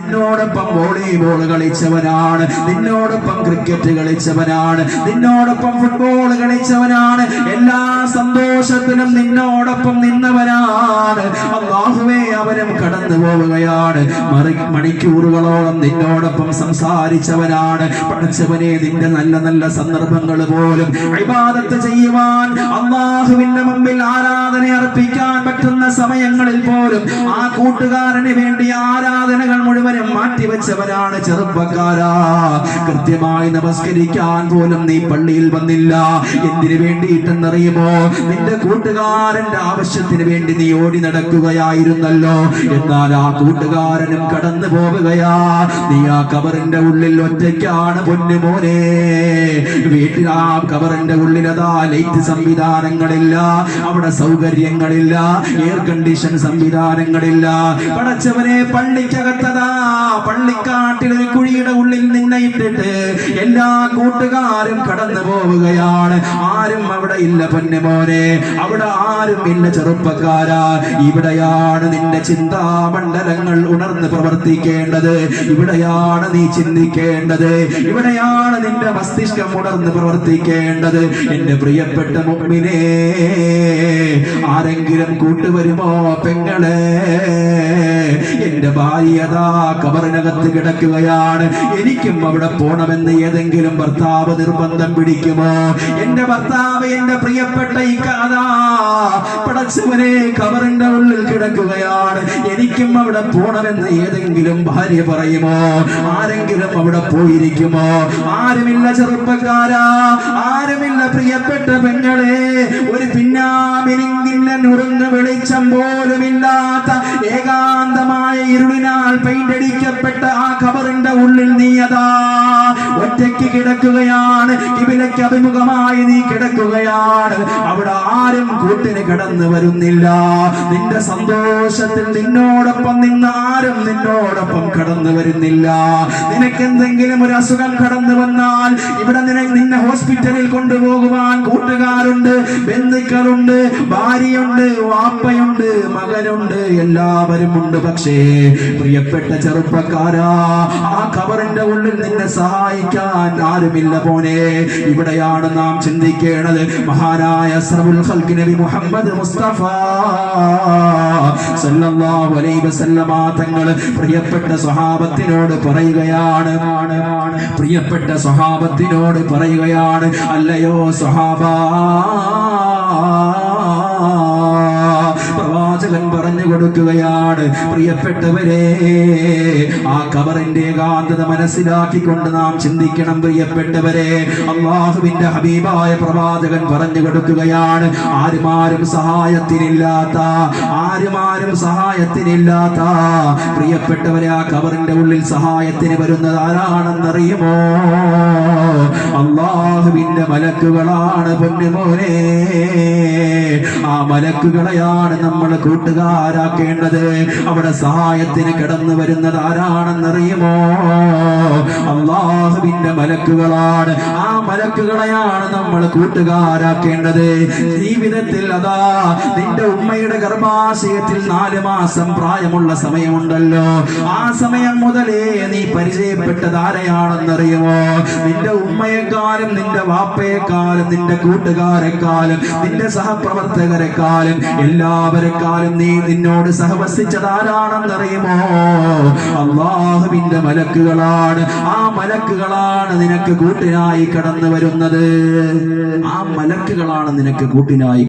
നിന്നോടൊപ്പം വോളിബോൾ കളിച്ചവനാണ്, നിന്നോടൊപ്പം ക്രിക്കറ്റ് കളിച്ചവനാണ്, നിന്നോടൊപ്പം ഫുട്ബോൾ കളിച്ചവനാണ്, എല്ലാ സന്തോഷത്തിലും നിന്നോടൊപ്പം നിന്നവനാണ്. അല്ലാഹുവേ, അവരും കടന്നു പോവുകയാണ്. മണിക്കൂറുകളോളം നിന്നോടൊപ്പം സംസാരിച്ചവനാണ്. പഠിച്ചവനെ, നിന്റെ നല്ല നല്ല സന്ദർഭങ്ങൾ പോലും ഇബാദത്ത് ചെയ്യുവാൻ, അല്ലാഹുവിന്റെ മുമ്പിൽ ആരാധന അർപ്പിക്കാൻ പറ്റുന്ന സമയങ്ങളിൽ പോലും ആ കൂട്ടുകാരന് വേണ്ടി ആരാധനകൾ മുഴുവൻ മാറ്റിവെച്ചവനാണ്. ചെറുപ്പക്കാരാ, കൃത്യമായി നമസ്കരിക്കാൻ പോലും നീ പള്ളിയിൽ വന്നില്ല. എന്തിനു വേണ്ടിയിട്ടെന്നറിയുമോ? നിന്റെ കൂട്ടുകാരന്റെ ആവശ്യത്തിന് വേണ്ടി നീ ഓടി നടക്കുകയായിരുന്നല്ലോ. എന്നാൽ ആ കൂട്ടുകാരനും കടന്നു പോവുകയാ. നീ ആ കബറിന്റെ ഉള്ളിൽ ഒറ്റയ്ക്കാണ് പൊന്നുമോനെ. വീട്ടിൽ ആ കബറിന്റെ ഉള്ളിൽ അതാ ലൈറ്റ് സംവിധാനങ്ങളില്ല, അവിടെ സൗകര്യങ്ങളില്ല, എയർ കണ്ടീഷൻ സംവിധാനങ്ങളില്ല. പടച്ചവനെ, പള്ളിക്കകത്തതാ പള്ളിക്കാട്ടിൽ ഒരു കുഴിയുടെ ഉള്ളിൽ നിന്നെ ഇട്ടിട്ട് എല്ലാ കൂട്ടുകാരും കടന്നു പോവുകയാണ്. ആരും അവിടെ ഇല്ല പൊന്നുമോനെ, അവിടെ ആരും ഇല്ല ചെറുപ്പക്കാരാ. ഇവിടെയാണ് നിന്റെ ചിന്താമണ്ഡലങ്ങൾ ഉണർന്ന് പ്രവർത്തിക്കേണ്ടത്. ഇവിടെയാണ് നീ ചിന്തിക്കേണ്ടത്. ഇവിടെയാണ് നിന്റെ മസ്തിഷ്കം ഉണർന്ന് പ്രവർത്തിക്കേണ്ടത്. എന്റെ പ്രിയപ്പെട്ട മുഅ്മിനേ, ആരെങ്കിലും കൂട്ടുവരുമോ പെങ്ങളെ? എന്റെ ഭാര്യതാ കബറിനകത്ത് കിടക്കുകയാണ്, എനിക്കും അവിടെ പോണമെന്ന് ഏതെങ്കിലും ഭർത്താവ് നിർബന്ധം പിടിക്കുമോ? എന്റെ ഭർത്താവ്, എന്റെ പ്രിയപ്പെട്ട ഈ കഥ പടച്ചവനെ കബറിന്റെ ഉള്ളിൽ കിടക്കുകയാണ്, എനിക്കും അവിടെ പോണമെന്ന് ഏതെങ്കിലും ഭാര്യ പറയുമോ? ആരെങ്കിലും അവിടെ പോയിരിക്കുമോ? ആരുമില്ല ചെറുപ്പക്കാരാ, ആരുമില്ല പ്രിയപ്പെട്ട പെങ്ങളെ. ഒരു പിന്നാമിനിങ്ങില്ല നുറുങ്ങ് വെളിച്ചം പോലുമില്ലാത്ത ഏകാന്തമായ ഇരുളിനാൽ പെയിന്റടിക്കപ്പെട്ട ആ ഖബറിന്റെ ഉള്ളിൽ നീ അതാ ഒറ്റയ്ക്ക് കിടക്കുകയാണ്. ഖിബിലയ്ക്ക് അഭിമുഖമായി നീ കിടക്കുകയാണ്. അവിടെ ആരും കൂട്ടിന് കടന്നു വരുന്നില്ല. നിന്റെ സന്തോഷത്തിൽ നിന്നോടൊപ്പം നിന്ന് ആരും നിന്നോടൊപ്പം കടന്നു വരുന്നില്ല. നിനക്ക് എന്തെങ്കിലും ഒരു അസുഖം കടന്നു വന്നാൽ ഇവിടെ നിന്നെ ഹോസ്പിറ്റലിൽ കൊണ്ടുപോകുവാൻ കൂട്ടുകാരുണ്ട്, ബന്ധുക്കളുണ്ട്, ഭാര്യയുണ്ട്, വാപ്പയുണ്ട്, മകനുണ്ട്, എല്ലാവരും ഉണ്ട്. പക്ഷേ പ്രിയപ്പെട്ട ചെറുപ്പക്കാരാ, ആ ഖബറിന്റെ ഉള്ളിൽ നിന്നെ സഹായിക്കാൻ ആരുമില്ല മോനെ. ഇവിടെയാണ് നാം ചിന്തിക്കേണ്ടത്. മഹാനായ അസ്റഫുൽ ഖൽഖ് നബി മുഹമ്മദ് മുസ്തഫ സല്ലല്ലാഹു അലൈഹി വസല്ലമ തങ്ങൾ പ്രിയപ്പെട്ട സ്വഹാബത്തിനോട് പറയുകയാണ്, പ്രിയപ്പെട്ട സ്വഹാബത്തിനോട് പറയുകയാണ്, അല്ലയോ സ്വഹാബാ, പ്രവാചകൻ പറഞ്ഞു കൊടുക്കുകയാണ്, പ്രിയപ്പെട്ടവരെ, ആ ഖബറിന്റെ ഏകാന്തത മനസ്സിലാക്കിക്കൊണ്ട് നാം ചിന്തിക്കണം. പ്രിയപ്പെട്ടവരെ, അല്ലാഹുവിന്റെ ഹബീബായ പ്രവാചകൻ പറഞ്ഞു കൊടുക്കുകയാണ്, ആരുമാരും സഹായത്തിനില്ലാത്ത, ആരുമാരും സഹായത്തിനില്ലാത്ത പ്രിയപ്പെട്ടവരെ, ആ ഖബറിന്റെ ഉള്ളിൽ സഹായത്തിന് വരുന്നത് ആരാണെന്നറിയുമോ? അല്ലാഹുവിന്റെ മലക്കുകളാണ് പൊന്നുമോനെ. ആ മലക്കുകളെയാണ് നമ്മൾ കൂട്ടുകാരാക്കേണ്ടത്. അവിടെ സഹായത്തിന് കടന്നു വരുന്നത് ആരാണെന്നറിയുമോ? അല്ലാഹുവിന്റെ മലക്കുകളാണ്. ആ മലക്കുകളെയാണ് നമ്മൾ കൂട്ടുകാരാക്കേണ്ടത്. ജീവിതത്തിൽ അതാ നിന്റെ ഉമ്മയുടെ ഗർഭാശയത്തിൽ 4 മാസം പ്രായമുള്ള സമയമുണ്ടല്ലോ, ആ സമയം മുതലേ നീ പരിചയപ്പെട്ടത് ആരെയാണെന്നറിയുമോ? നിന്റെ ഉമ്മയെക്കാളും, നിന്റെ വാപ്പയെക്കാളും, നിന്റെ കൂട്ടുകാരെക്കാളും, നിന്റെ സഹപ്രവർത്തകരെക്കാളും, എല്ലാവരെക്കാളും നിന്നോട് സഹവസിച്ചത് ആരാണെന്നറിയുമോ? അല്ലാഹുവിന്റെ മലക്കുകളാണ്. ആ മലക്കുകളാണ് നിനക്ക് കൂട്ടിനായി കടന്നു വരുന്നത്. ആ മലക്കുകളാണ് നിനക്ക് കൂട്ടിനായി